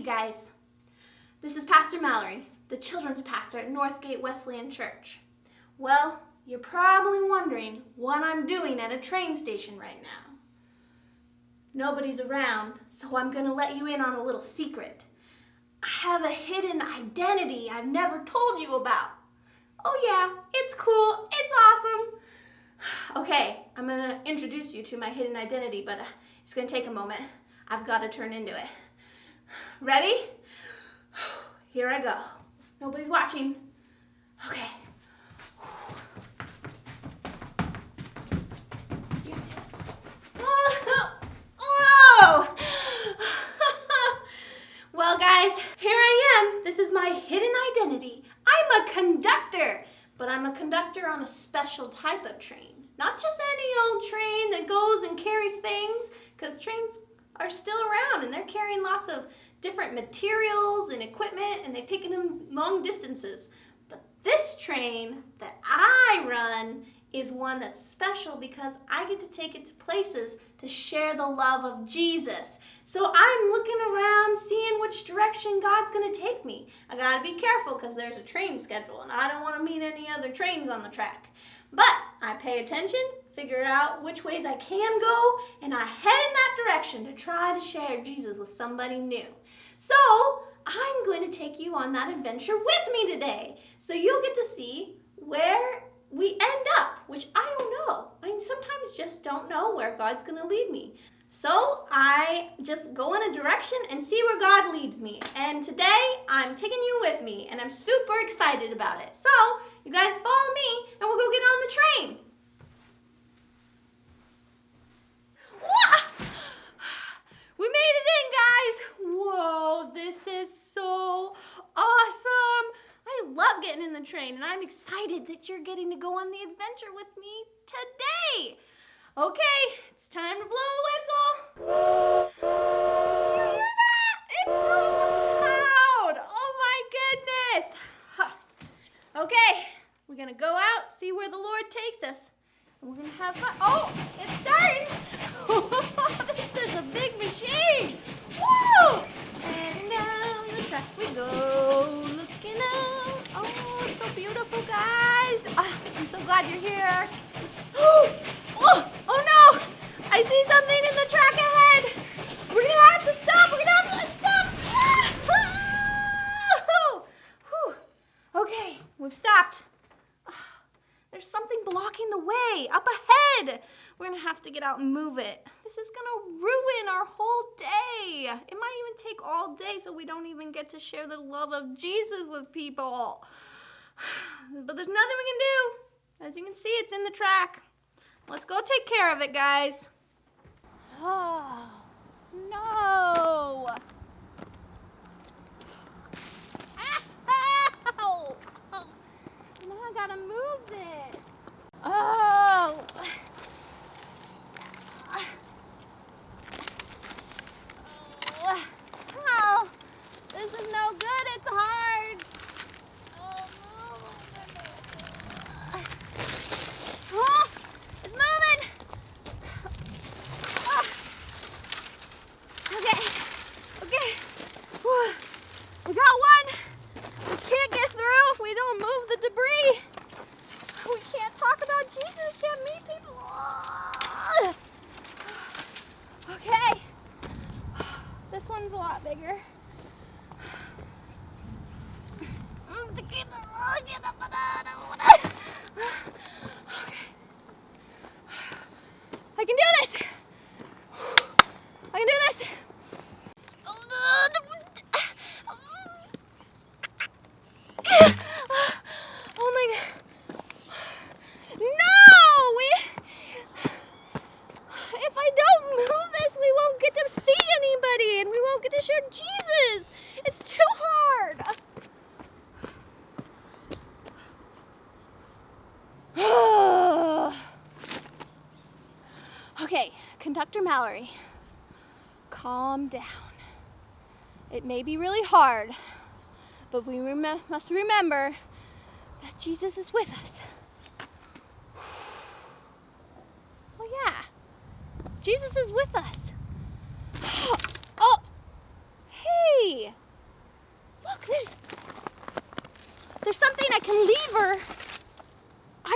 guys. This is Pastor Mallory, the children's pastor at Northgate Wesleyan Church. Well, you're probably wondering what I'm doing at a train station right now. Nobody's around, so I'm going to let you in on a little secret. I have a hidden identity I've never told you about. Oh yeah, it's cool, it's awesome. Okay, I'm going to introduce you to my hidden identity, but it's going to take a moment. I've got to turn into it. Ready? Here I go. Nobody's watching. Okay. Oh! Well, guys, here I am. This is my hidden identity. I'm a conductor, but I'm a conductor on a special type of train. Not just any old train that goes and carries things, because trains are still around and they're carrying lots of different materials and equipment, and they've taken them long distances. But this train that I run is one that's special because I get to take it to places to share the love of Jesus. So I'm looking around, seeing which direction God's going to take me. I got to be careful because there's a train schedule and I don't want to meet any other trains on the track. But I pay attention, figure out which ways I can go, and I head in that direction to try to share Jesus with somebody new. So I'm going to take you on that adventure with me today. So you'll get to see where we end up, which I don't know. I sometimes just don't know where God's going to lead me. So I just go in a direction and see where God leads me. And today I'm taking you with me, and I'm super excited about it. So you guys follow me and we'll go get on the train. Wah! We made it in, guys. Whoa, this is so awesome. I love getting in the train, and I'm excited that you're getting to go on the adventure with me today. Okay, it's time to blow the whistle. Did you hear that? It's so loud. Oh my goodness. Huh. Okay, we're going to go out, see where the Lord takes us, and we're going to have fun. Oh, it's starting. This is a big machine. Woo! And down the track we go, looking up. Oh, it's so beautiful, guys. Oh, I'm so glad you're here. Oh no! I see something in the track ahead. We're going to have to stop. We're going to have to stop. Okay, we've stopped. There's something blocking the way up ahead. We're going to have to get out and move it. This is going to ruin our whole day. It might even take all day so we don't even get to share the love of Jesus with people. But there's nothing we can do. As you can see, it's in the track. Let's go take care of it, guys. Oh, no. Ow! Oh, now I gotta move this. Oh. Oh, this is no good. It's hard. Oh, it's moving. Oh. Okay. Whew. We got one. We can't get through if we don't move the debris. We can't talk about Jesus. Can't meet people. Oh. Okay. This one's a lot bigger. Okay. I can do this. I can do this. Oh my God. No! If I don't move this, we won't get to see anybody and we won't get to share Jesus. It's too hard. Okay, Conductor Mallory, calm down. It may be really hard, but we must remember that Jesus is with us. Oh yeah, Jesus is with us. Oh, hey,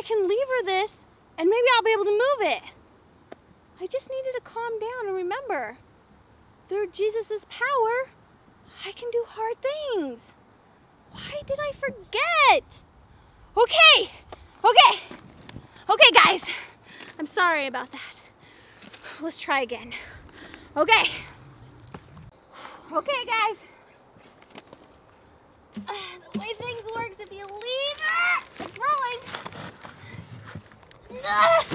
can lever this, and maybe I'll be able to move it. I just needed to calm down and remember, through Jesus' power, I can do hard things. Why did I forget? Okay, guys. I'm sorry about that. Let's try again. Okay, guys. The way things works, if you lever, it's rolling. We got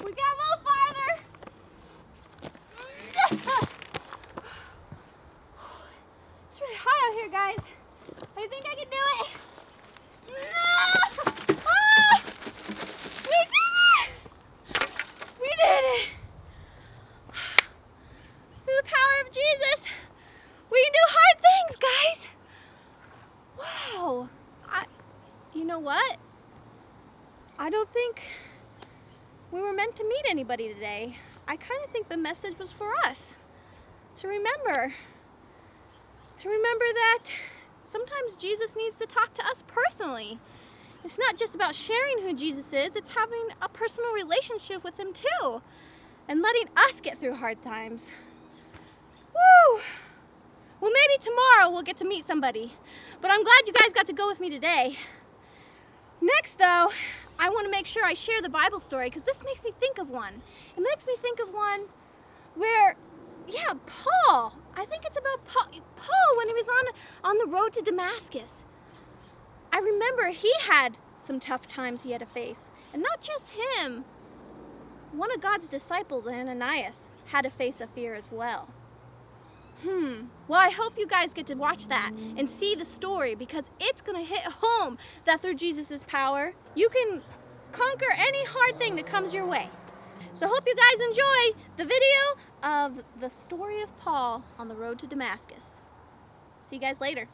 a little farther. It's really hot out here, guys. I think I can do it. Ah! We did it! We did it! Through the power of Jesus, we can do hard things, guys. Wow. You know what? I don't think we were meant to meet anybody today. I kind of think the message was for us. To remember that sometimes Jesus needs to talk to us personally. It's not just about sharing who Jesus is, it's having a personal relationship with him too. And letting us get through hard times. Woo! Well, maybe tomorrow we'll get to meet somebody. But I'm glad you guys got to go with me today. Next though, I want to make sure I share the Bible story because this makes me think of one. It makes me think of one where, Paul. I think it's about Paul when he was on the road to Damascus. I remember he had some tough times he had to face. And not just him. One of God's disciples, Ananias, had to face a fear as well. Well, I hope you guys get to watch that and see the story because it's going to hit home that through Jesus' power, you can conquer any hard thing that comes your way. So hope you guys enjoy the video of the story of Paul on the road to Damascus. See you guys later.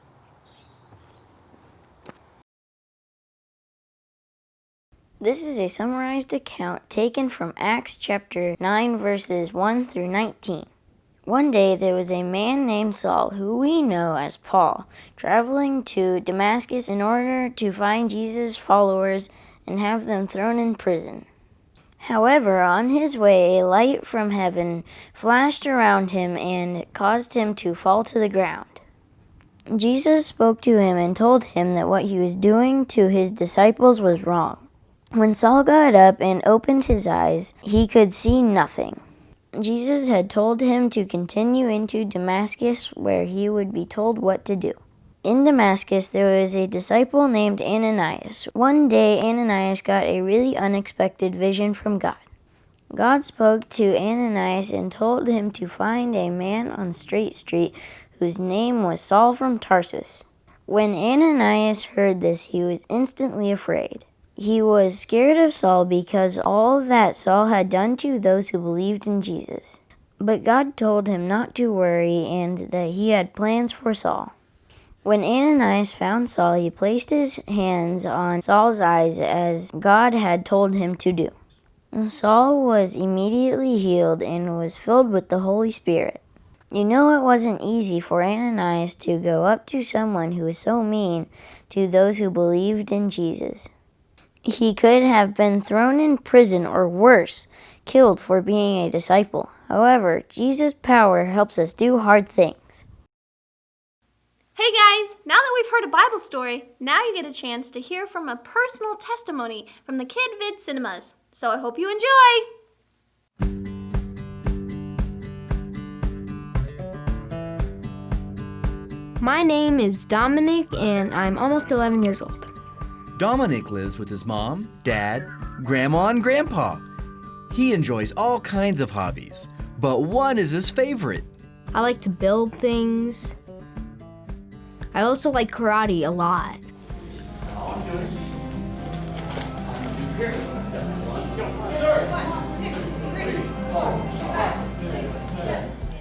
This is a summarized account taken from Acts chapter 9 verses 1 through 19. One day there was a man named Saul, who we know as Paul, traveling to Damascus in order to find Jesus' followers and have them thrown in prison. However, on his way, a light from heaven flashed around him and caused him to fall to the ground. Jesus spoke to him and told him that what he was doing to his disciples was wrong. When Saul got up and opened his eyes, he could see nothing. Jesus had told him to continue into Damascus, where he would be told what to do. In Damascus, there was a disciple named Ananias. One day, Ananias got a really unexpected vision from God. God spoke to Ananias and told him to find a man on Straight Street whose name was Saul from Tarsus. When Ananias heard this, he was instantly afraid. He was scared of Saul because all that Saul had done to those who believed in Jesus. But God told him not to worry and that he had plans for Saul. When Ananias found Saul, he placed his hands on Saul's eyes as God had told him to do. Saul was immediately healed and was filled with the Holy Spirit. You know, it wasn't easy for Ananias to go up to someone who was so mean to those who believed in Jesus. He could have been thrown in prison or worse, killed for being a disciple. However, Jesus' power helps us do hard things. Hey guys, now that we've heard a Bible story, now you get a chance to hear from a personal testimony from the Kid Vid Cinemas. So I hope you enjoy! My name is Dominic and I'm almost 11 years old. Dominic lives with his mom, dad, grandma, and grandpa. He enjoys all kinds of hobbies, but one is his favorite. I like to build things. I also like karate a lot.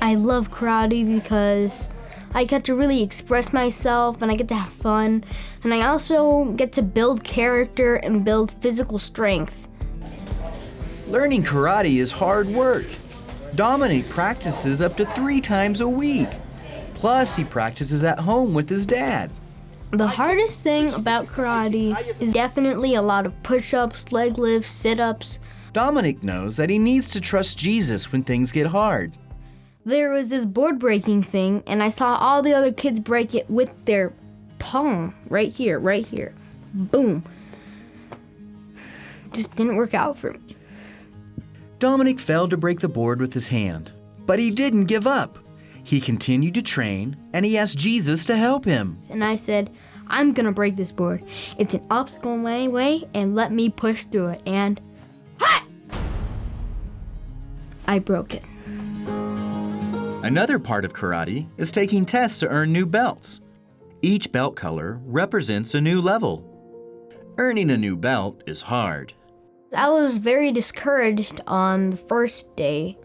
I love karate because I get to really express myself and I get to have fun. And I also get to build character and build physical strength. Learning karate is hard work. Dominic practices up to 3 times a week. Plus, he practices at home with his dad. The hardest thing about karate is definitely a lot of push-ups, leg lifts, sit-ups. Dominic knows that he needs to trust Jesus when things get hard. There was this board breaking thing, and I saw all the other kids break it with their palm. Right here. Boom. Just didn't work out for me. Dominic failed to break the board with his hand, but he didn't give up. He continued to train, and he asked Jesus to help him. And I said, I'm gonna break this board. It's an obstacle in my way, and let me push through it. And I broke it. Another part of karate is taking tests to earn new belts. Each belt color represents a new level. Earning a new belt is hard. I was very discouraged on the first day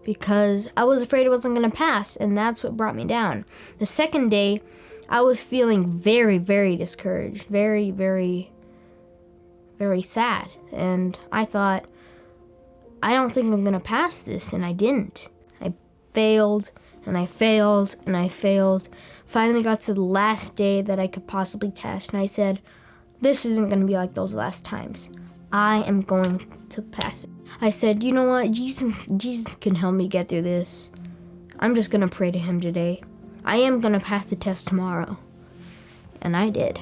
because I was afraid I wasn't going to pass, and that's what brought me down. The second day, I was feeling very, very discouraged, very, very, very sad. And I thought, I don't think I'm going to pass this, and I didn't. I failed, and I failed, and I failed. Finally got to the last day that I could possibly test, and I said, this isn't going to be like those last times. I am going to pass it. I said, you know what, Jesus can help me get through this. I'm just going to pray to him today. I am going to pass the test tomorrow. And I did.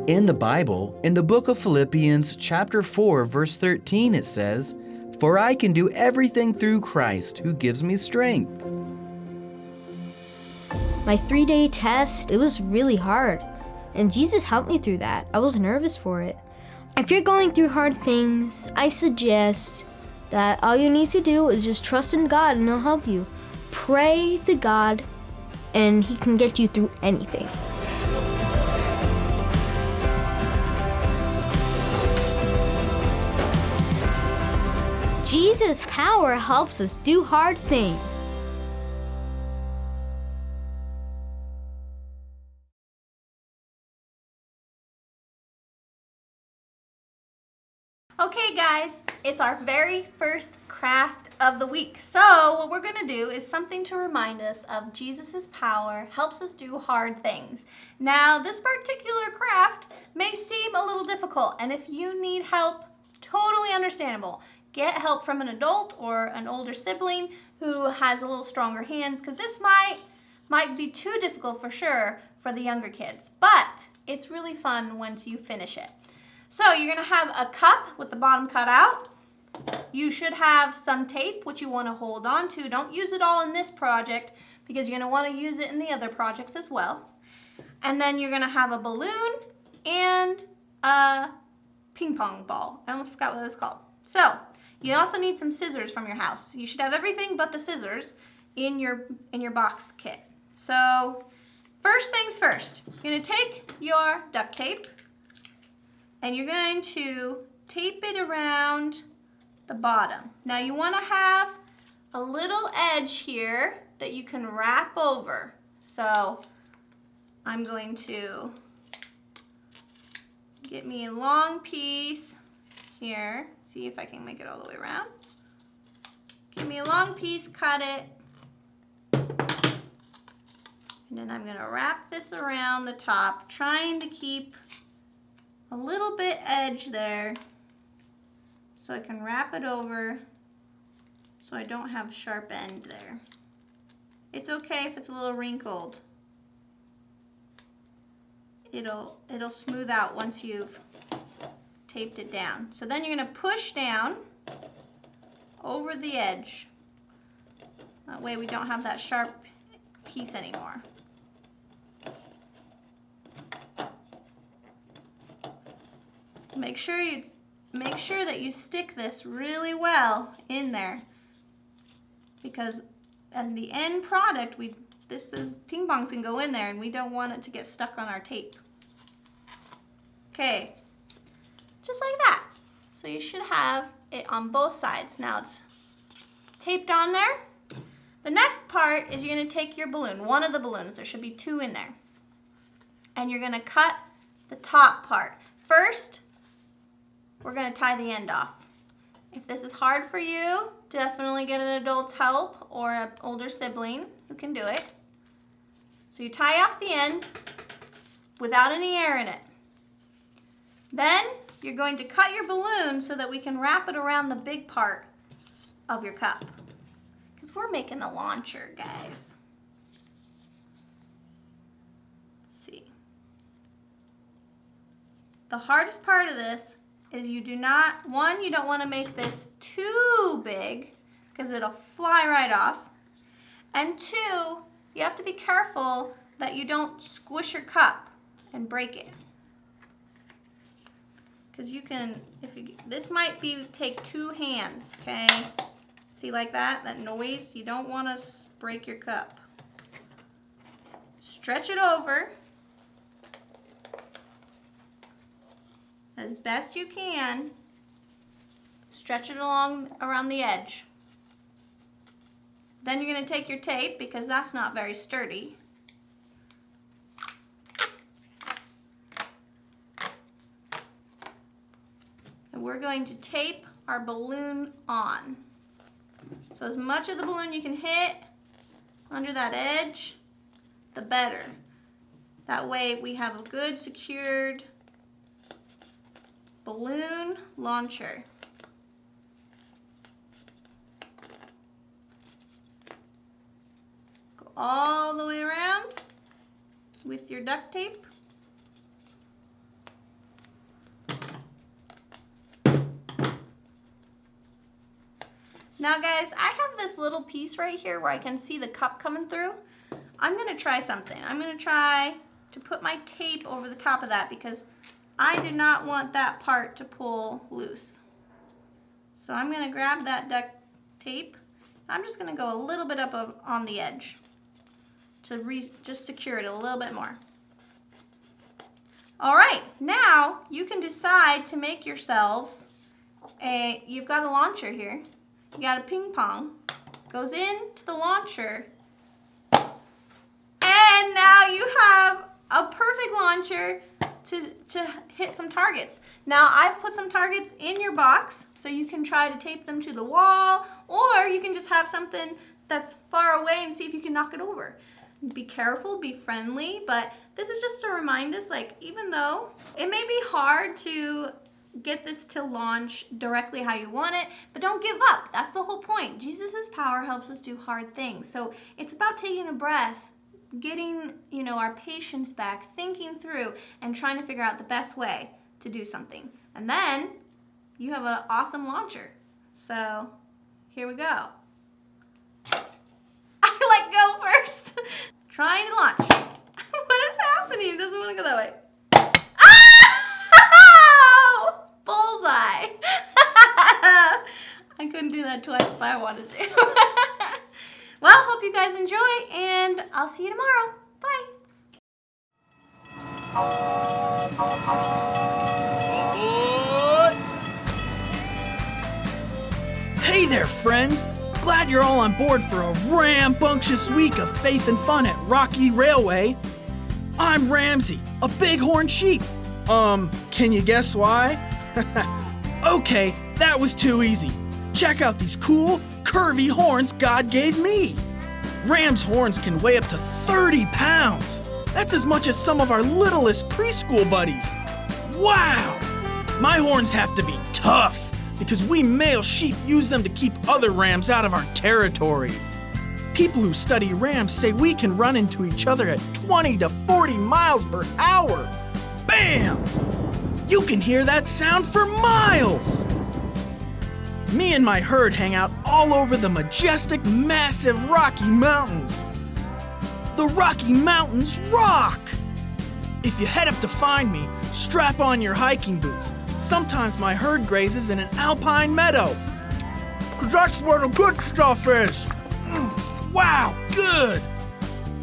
In the Bible, in the book of Philippians, chapter 4, verse 13, it says, "For I can do everything through Christ who gives me strength." My 3-day test, it was really hard. And Jesus helped me through that. I was nervous for it. If you're going through hard things, I suggest that all you need to do is just trust in God and he'll help you. Pray to God and he can get you through anything. Jesus' power helps us do hard things. Okay guys, it's our very first craft of the week. So what we're gonna do is something to remind us of Jesus' power helps us do hard things. Now this particular craft may seem a little difficult, and if you need help, totally understandable. Get help from an adult or an older sibling who has a little stronger hands, because this might be too difficult for sure for the younger kids, but it's really fun once you finish it. So you're gonna have a cup with the bottom cut out. You should have some tape, which you wanna hold on to. Don't use it all in this project because you're gonna wanna use it in the other projects as well. And then you're gonna have a balloon and a ping pong ball. I almost forgot what it's called. So you also need some scissors from your house. You should have everything but the scissors in your box kit. So first things first, you're gonna take your duct tape and you're going to tape it around the bottom. Now you want to have a little edge here that you can wrap over. So I'm going to get me a long piece here. See if I can make it all the way around. Give me a long piece, cut it. And then I'm going to wrap this around the top, trying to keep a little bit edge there so I can wrap it over so I don't have a sharp end there. It's okay if it's a little wrinkled. It'll smooth out once you've taped it down. So then you're going to push down over the edge. That way we don't have that sharp piece anymore. Make sure that you stick this really well in there, because at the end product, this ping pongs can go in there and we don't want it to get stuck on our tape. Okay, just like that. So you should have it on both sides. Now it's taped on there. The next part is you're going to take your balloon, one of the balloons, there should be 2 in there, and you're going to cut the top part. First, we're going to tie the end off. If this is hard for you, definitely get an adult's help or an older sibling who can do it. So you tie off the end without any air in it. Then you're going to cut your balloon so that we can wrap it around the big part of your cup. Because we're making a launcher, guys. Let's see. The hardest part of this is you don't want to make this too big because it'll fly right off. And two, you have to be careful that you don't squish your cup and break it. Because this might take 2 hands, okay? See like that noise? You don't want to break your cup. Stretch it over as best you can. Stretch it around the edge. Then you're going to take your tape, because that's not very sturdy. And we're going to tape our balloon on. So as much of the balloon you can hit under that edge, the better. That way we have a good secured balloon launcher. Go all the way around with your duct tape. Now guys, I have this little piece right here where I can see the cup coming through. I'm going to try something. I'm going to try to put my tape over the top of that because I do not want that part to pull loose. So I'm going to grab that duct tape. I'm just going to go a little bit up on the edge to just secure it a little bit more. Alright, now you can decide to make yourselves you've got a launcher here. You got a ping pong, goes into the launcher, and now you have a perfect launcher to hit some targets. Now I've put some targets in your box so you can try to tape them to the wall, or you can just have something that's far away and see if you can knock it over. Be careful, be friendly, but this is just to remind us, like, even though it may be hard to get this to launch directly how you want it, but don't give up. That's the whole point. Jesus' power helps us do hard things. So it's about taking a breath, getting, our patience back, thinking through, and trying to figure out the best way to do something. And then you have an awesome launcher. So here we go. I let go first. Trying to launch. What is happening? It doesn't want to go that way. Bullseye! I couldn't do that twice if I wanted to. Well, hope you guys enjoy, and I'll see you tomorrow. Bye! Hey there, friends! Glad you're all on board for a rambunctious week of faith and fun at Rocky Railway. I'm Ramsey, a bighorn sheep. Can you guess why? Okay, that was too easy. Check out these cool, curvy horns God gave me. Ram's horns can weigh up to 30 pounds. That's as much as some of our littlest preschool buddies. Wow! My horns have to be tough because we male sheep use them to keep other rams out of our territory. People who study rams say we can run into each other at 20 to 40 miles per hour. Bam! You can hear that sound for miles! Me and my herd hang out all over the majestic, massive Rocky Mountains. The Rocky Mountains rock! If you head up to find me, strap on your hiking boots. Sometimes my herd grazes in an alpine meadow. 'Cause that's where the good stuff is. Wow, good!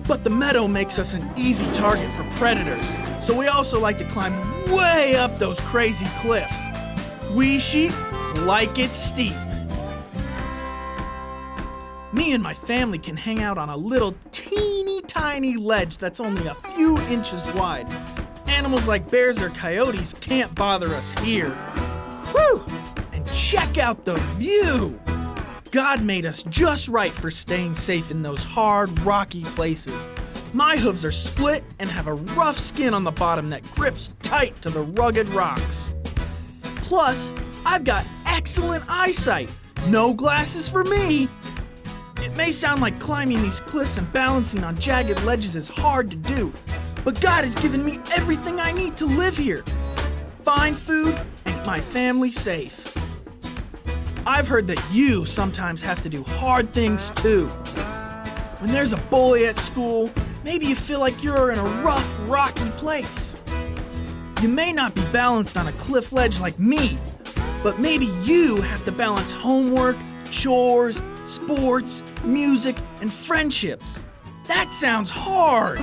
But the meadow makes us an easy target for predators. So we also like to climb way up those crazy cliffs. We sheep like it steep. Me and my family can hang out on a little teeny tiny ledge that's only a few inches wide. Animals like bears or coyotes can't bother us here. Whew! And check out the view! God made us just right for staying safe in those hard, rocky places. My hooves are split and have a rough skin on the bottom that grips tight to the rugged rocks. Plus, I've got excellent eyesight. No glasses for me. It may sound like climbing these cliffs and balancing on jagged ledges is hard to do, but God has given me everything I need to live here. Fine food and my family safe. I've heard that you sometimes have to do hard things too. When there's a bully at school, maybe you feel like you're in a rough, rocky place. You may not be balanced on a cliff ledge like me, but maybe you have to balance homework, chores, sports, music, and friendships. That sounds hard.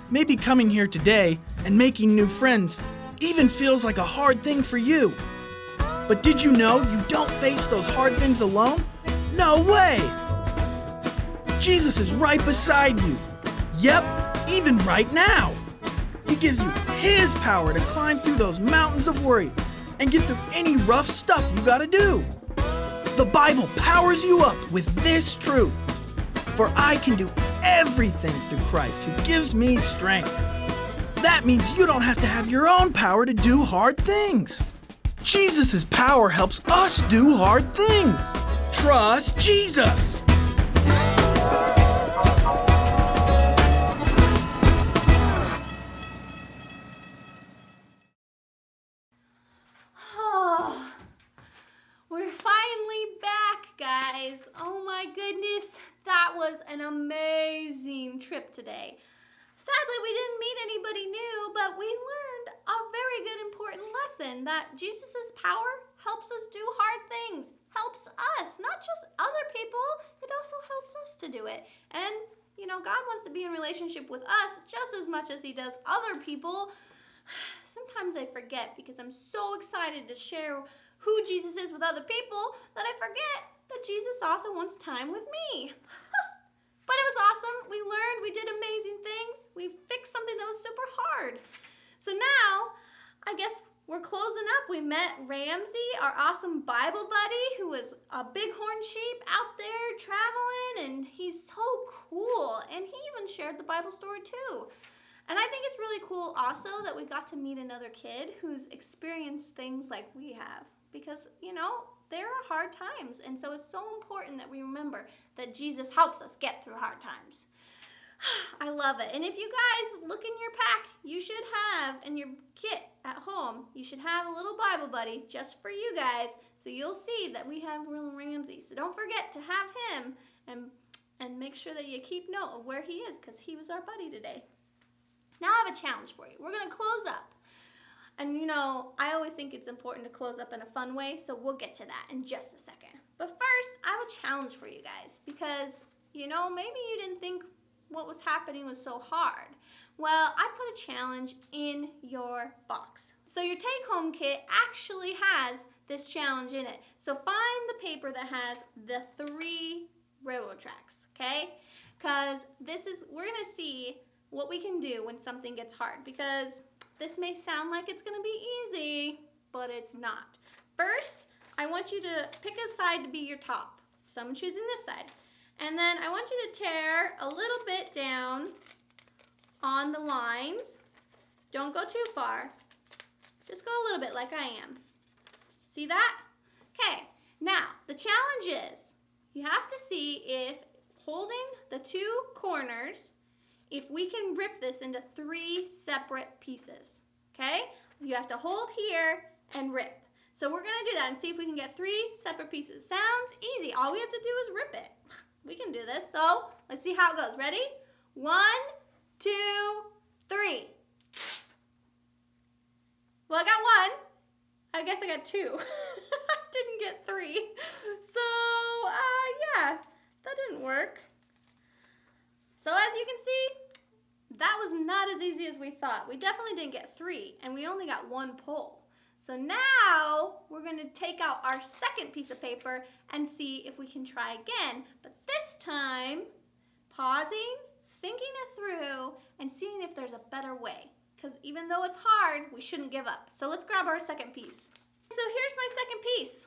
Maybe coming here today and making new friends even feels like a hard thing for you. But did you know you don't face those hard things alone? No way! Jesus is right beside you. Yep, even right now. He gives you His power to climb through those mountains of worry and get through any rough stuff you gotta do. The Bible powers you up with this truth. For I can do everything through Christ who gives me strength. That means you don't have to have your own power to do hard things. Jesus' power helps us do hard things. Trust Jesus. Oh, we're finally back, guys. Oh my goodness, that was an amazing trip today. Sadly, we didn't meet anybody new, but we learned a very good important lesson that Jesus' power helps us do hard things, helps us, not just other people, it also helps us to do it. And, you know, God wants to be in relationship with us just as much as He does other people. Sometimes I forget because I'm so excited to share who Jesus is with other people that I forget that Jesus also wants time with me. But it was awesome. We learned, we did amazing things. We fixed something that was super hard. So now, I guess we're closing up. We met Ramsey, our awesome Bible buddy, who was a bighorn sheep out there traveling, and he's so cool. And he even shared the Bible story too. And I think it's really cool also that we got to meet another kid who's experienced things like we have. Because, you know, there are hard times, and so it's so important that we remember that Jesus helps us get through hard times. I love it. And if you guys look in your pack, you should have, in your kit at home, you should have a little Bible buddy just for you guys, so you'll see that we have little Ramsey. So don't forget to have him, and make sure that you keep note of where he is, because he was our buddy today. Now I have a challenge for you. We're going to close up. And you know, I always think it's important to close up in a fun way, so we'll get to that in just a second. But first, I have a challenge for you guys, because, you know, maybe you didn't think what was happening was so hard. Well, I put a challenge in your box. So your take-home kit actually has this challenge in it. So find the paper that has the 3 railroad tracks, okay? Because we're gonna see what we can do when something gets hard, because this may sound like it's gonna be easy, but it's not. First, I want you to pick a side to be your top. So I'm choosing this side. And then I want you to tear a little bit down on the lines. Don't go too far. Just go a little bit like I am. See that? Okay, now the challenge is you have to see if holding the 2 corners, if we can rip this into 3 separate pieces, okay? You have to hold here and rip. So we're gonna do that and see if we can get 3 separate pieces. Sounds easy. All we have to do is rip it. We can do this. So let's see how it goes. Ready? 1, 2, 3. Well, I got 1. I guess I got 2. I didn't get 3. So, yeah, that didn't work. So as you can see, that was not as easy as we thought. We definitely didn't get 3, and we only got 1 pull. So now we're going to take out our second piece of paper and see if we can try again. But this time, pausing, thinking it through, and seeing if there's a better way. Because even though it's hard, we shouldn't give up. So let's grab our second piece. So here's my second piece,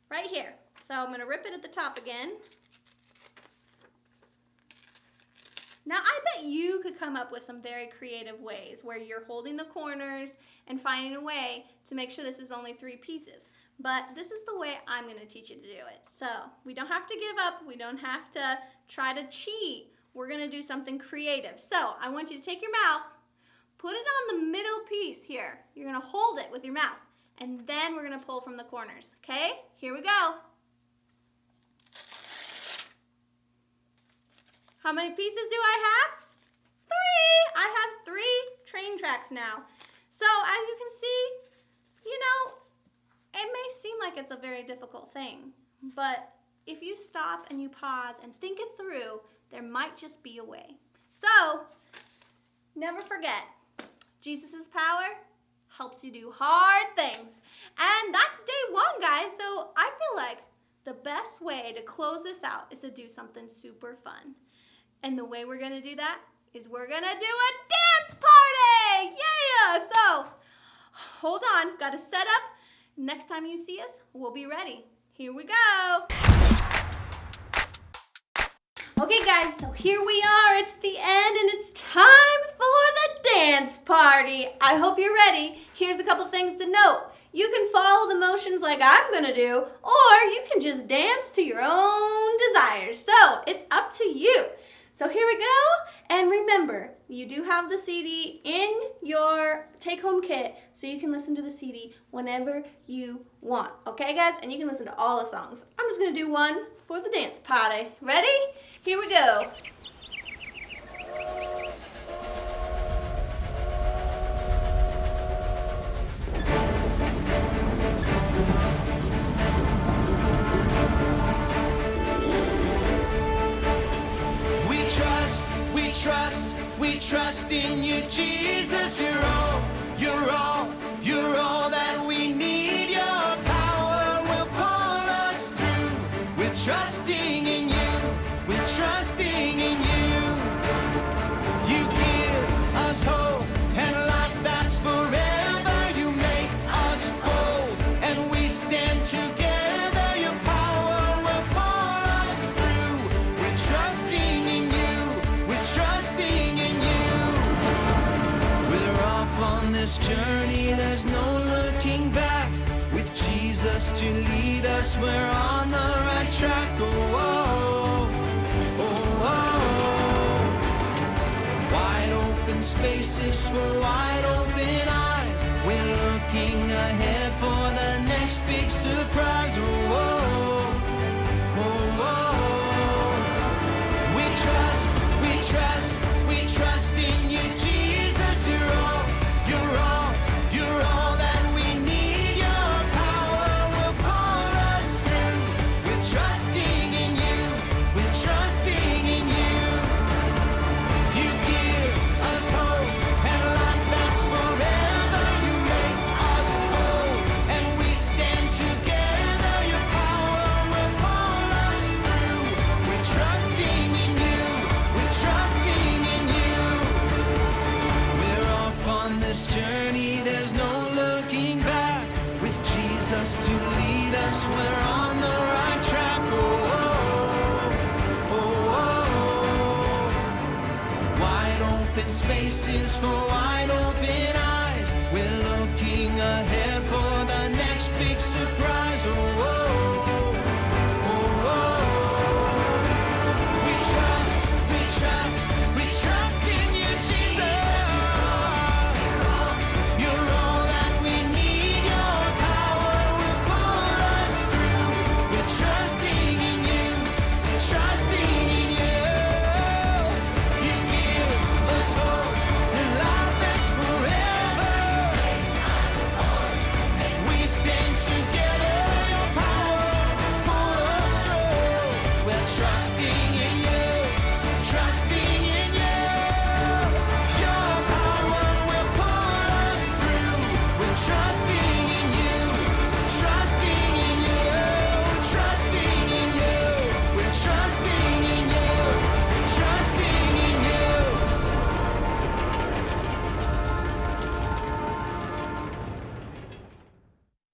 right here. So I'm going to rip it at the top again. Now, I bet you could come up with some very creative ways where you're holding the corners and finding a way to make sure this is only 3 pieces. But this is the way I'm going to teach you to do it. So we don't have to give up. We don't have to try to cheat. We're going to do something creative. So I want you to take your mouth, put it on the middle piece here. You're going to hold it with your mouth. And then we're going to pull from the corners. Okay? Here we go. How many pieces do I have? 3! I have 3 train tracks now. So as you can see, it may seem like it's a very difficult thing, but if you stop and you pause and think it through, there might just be a way. So never forget, Jesus' power helps you do hard things. And that's day 1, guys. So I feel like the best way to close this out is to do something super fun. And the way we're going to do that is we're going to do a dance party! Yeah! So, hold on. Got to set up. Next time you see us, we'll be ready. Here we go. Okay, guys. So here we are. It's the end, and it's time for the dance party. I hope you're ready. Here's a couple things to note. You can follow the motions like I'm going to do, or you can just dance to your own desires. So, it's up to you. So here we go, and remember, you do have the CD in your take-home kit, so you can listen to the CD whenever you want, okay guys? And you can listen to all the songs. I'm just gonna do one for the dance party. Ready? Here we go. We trust in you, Jesus. You're all that we need. Your power will pull us through. We're trusting in you. We're trusting in you. You give us hope and life that's forever. You make us bold and we stand together. Your power will pull us through. We're trusting in you. We're trusting in you. We're off on this journey, there's no looking back. With Jesus to lead us, we're on the right track. Oh, oh, oh, oh. Wide open spaces for wide open eyes. We're looking ahead for the next big surprise. Oh, oh, oh, oh. We trust in you, Jesus. You're all that we need. Your power will pull us through. We're trusting in you. We're trusting in you. You give us hope and life that's forever. You make us whole and we stand together. Your power will pull us through. We're trusting in you. We're trusting in you. We're off on this journey, there's no looking back. With Jesus to lead us, we're on the right track. Oh, oh, oh, oh. Wide open spaces for wide open eyes. We're